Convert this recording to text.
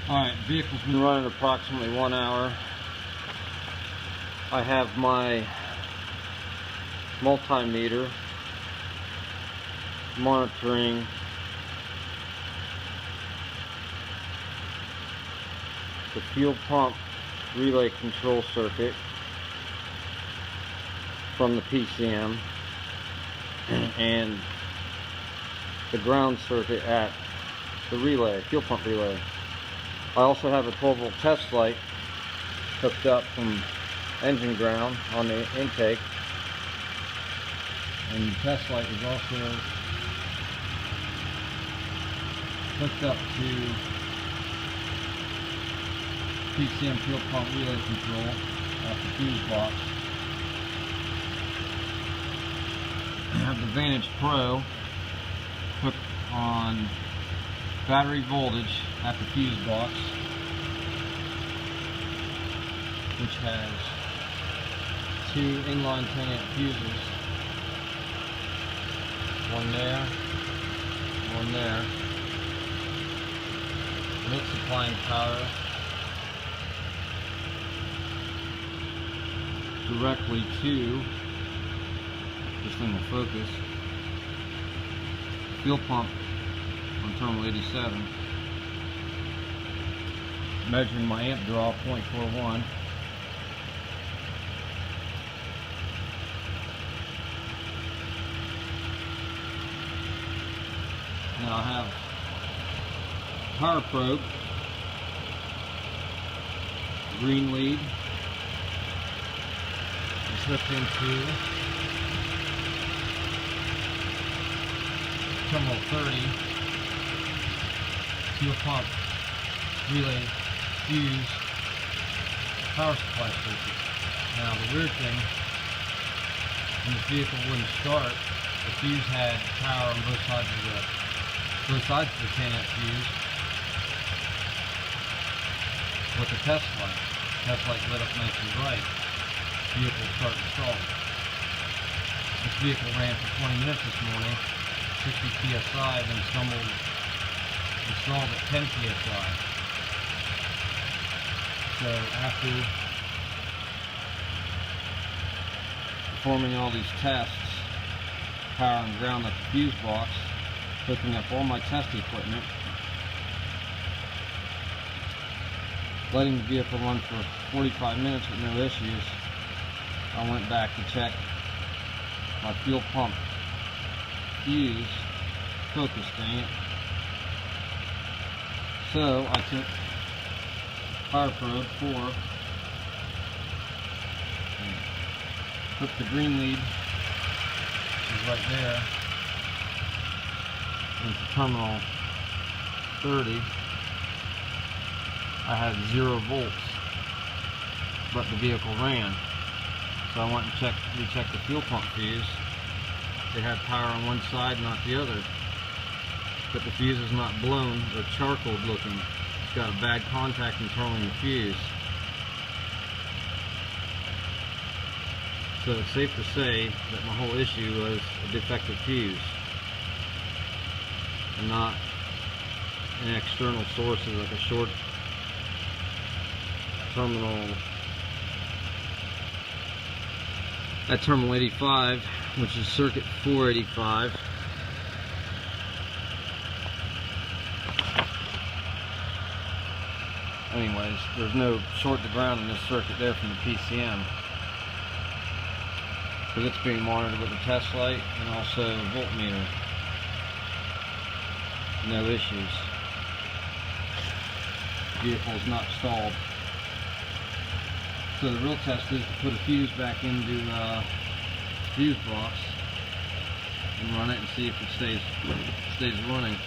Alright, vehicle's been running approximately 1 hour. I have my multimeter monitoring the fuel pump relay control circuit from the PCM and the ground circuit at the relay, fuel pump relay. I also have a 12-volt test light hooked up from engine ground on the intake, and the test light is also hooked up to PCM fuel pump relay control at the fuse box. I have the Vantage Pro hooked on battery voltage at the fuse box, which has two inline 10-amp fuses, one there, one there, and it's supplying power directly to, this thing will focus, fuel pump on terminal 87, measuring my amp draw 0.41. Now I have power probe, green lead is hooked into terminal 30 fuel pump relay fuse power supply circuit. Now the weird thing, when this vehicle wouldn't start, the fuse had power on both sides of the 10-amp fuse with the test light. Test light lit up nice and bright. Vehicle started to stall. This vehicle ran for 20 minutes this morning, 60 psi, then installed at 10 psi. So after performing all these tests, power and ground at the fuse box, hooking up all my test equipment, letting the vehicle run for 45 minutes with no issues, I went back to check my fuel pump fuse focus stamp. So I took power probe 4 and hooked the green lead, which is right there, into terminal 30. I had 0 volts, but the vehicle ran. So I went and rechecked the fuel pump fuse. It had power on one side, not the other. But the fuse is not blown or charcoal looking. It's got a bad contact internally in the fuse. So it's safe to say that my whole issue was a defective fuse, and not an external source like a short terminal at terminal 85, which is circuit 485. Anyways, there's no short to ground in this circuit there from the PCM, because it's being monitored with a test light and also a voltmeter. No issues. Vehicle is not stalled. So the real test is to put a fuse back into the fuse box and run it and see if it stays running.